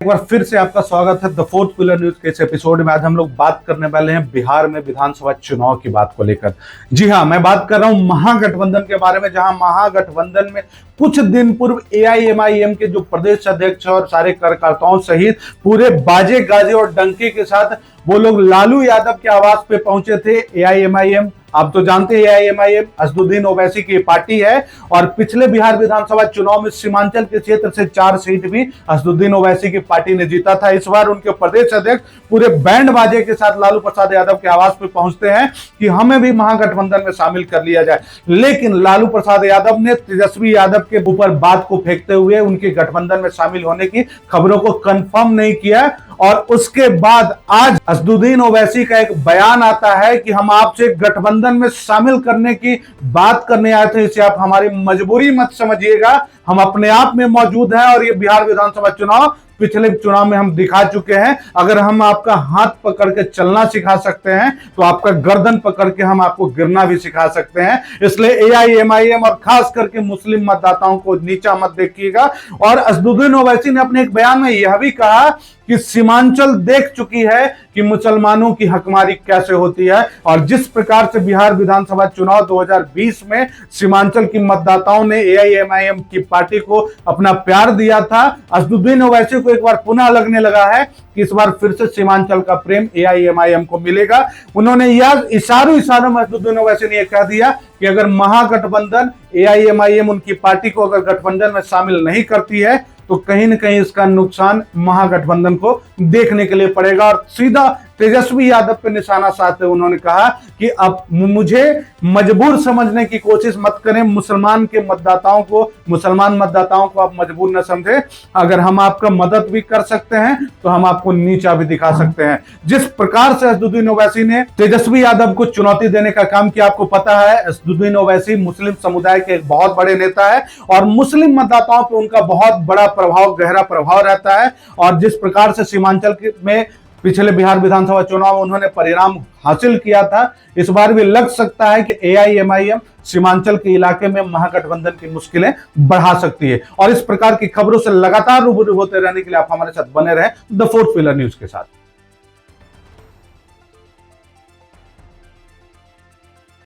एक बार फिर से आपका स्वागत है द फोर्थ पिलर न्यूज के इस एपिसोड में। आज हम लोग बात करने वाले हैं बिहार में विधानसभा चुनाव की बात को लेकर। जी हां, मैं बात कर रहा हूं महागठबंधन के बारे में, जहां महागठबंधन में कुछ दिन पूर्व एआईएमआईएम के जो प्रदेश अध्यक्ष और सारे कार्यकर्ताओं सहित पूरे बाजे गाजे और डंके के साथ वो लोग लालू यादव के आवास पे पहुंचे थे। एआईएमआईएम, आप तो जानते हैं एआईएमआईएम असदुद्दीन ओवैसी की पार्टी है और पिछले बिहार विधानसभा चुनाव में सीमांचल के क्षेत्र से 4 सीट भी असदुद्दीन ओवैसी की पार्टी ने जीता था। इस बार उनके प्रदेश अध्यक्ष पूरे बैंड बाजे के साथ लालू प्रसाद यादव के आवास पर पहुंचते हैं कि हमें भी महागठबंधन में शामिल कर लिया जाए, लेकिन लालू प्रसाद यादव ने तेजस्वी यादव के ऊपर बात को फेंकते हुए उनके गठबंधन में शामिल होने की खबरों को कंफर्म नहीं किया। और उसके बाद आज असदुद्दीन ओवैसी का एक बयान आता है कि हम आपसे गठबंधन में शामिल करने की बात करने आए थे, इसे आप हमारी मजबूरी मत समझिएगा, हम अपने आप में मौजूद हैं और ये बिहार विधानसभा चुनाव पिछले चुनाव में हम दिखा चुके हैं। अगर हम आपका हाथ पकड़ के चलना सिखा सकते हैं तो आपका गर्दन पकड़ के हम आपको गिरना भी सिखा सकते हैं। इसलिए एआईएमआईएम और खास करके मुस्लिम मतदाताओं को नीचा मत देखिएगा। और असदुद्दीन ओवैसी ने अपने एक बयान में यह भी कहा कि सीमांचल देख चुकी है कि मुसलमानों की हकमारी कैसे होती है और जिस प्रकार से बिहार विधानसभा चुनाव 2020 में सीमांचल की मतदाताओं ने एआईएमआईएम की पार्टी को अपना प्यार दिया था, असदुद्दीन ओवैसी को एक बार पुनः लगने लगा है कि इस बार फिर से सीमांचल का प्रेम एआईएमआईएम को मिलेगा। उन्होंने यह इशारों में असदुद्दीन ओवैसी ने यह कह दिया कि अगर महागठबंधन एआईएमआईएम उनकी पार्टी को अगर गठबंधन में शामिल नहीं करती है तो कहीं ना कहीं इसका नुकसान महागठबंधन को देखने के लिए पड़ेगा। और सीधा तेजस्वी यादव पे निशाना साधते उन्होंने कहा कि अब मुझे मजबूर समझने की कोशिश मत करें, मुसलमान मतदाताओं को आप मजबूर न समझे। अगर हम आपका मदद भी कर सकते हैं तो हम आपको नीचा भी दिखा सकते हैं। जिस प्रकार से असदुद्दीन ओवैसी ने तेजस्वी यादव को चुनौती देने का काम किया, आपको पता है असदुद्दीन ओवैसी मुस्लिम समुदाय के एक बहुत बड़े नेता है और मुस्लिम मतदाताओं पर उनका बहुत बड़ा प्रभाव, गहरा प्रभाव रहता है। और जिस प्रकार से सीमांचल में पिछले बिहार विधानसभा चुनाव में उन्होंने परिणाम हासिल किया था, इस बार भी लग सकता है कि एआईएमआईएम सीमांचल के इलाके में महागठबंधन की मुश्किलें बढ़ा सकती है। और इस प्रकार की खबरों से लगातार रूबरू होते रहने के लिए आप हमारे साथ बने रहें द फोर्थ पिलर न्यूज के साथ।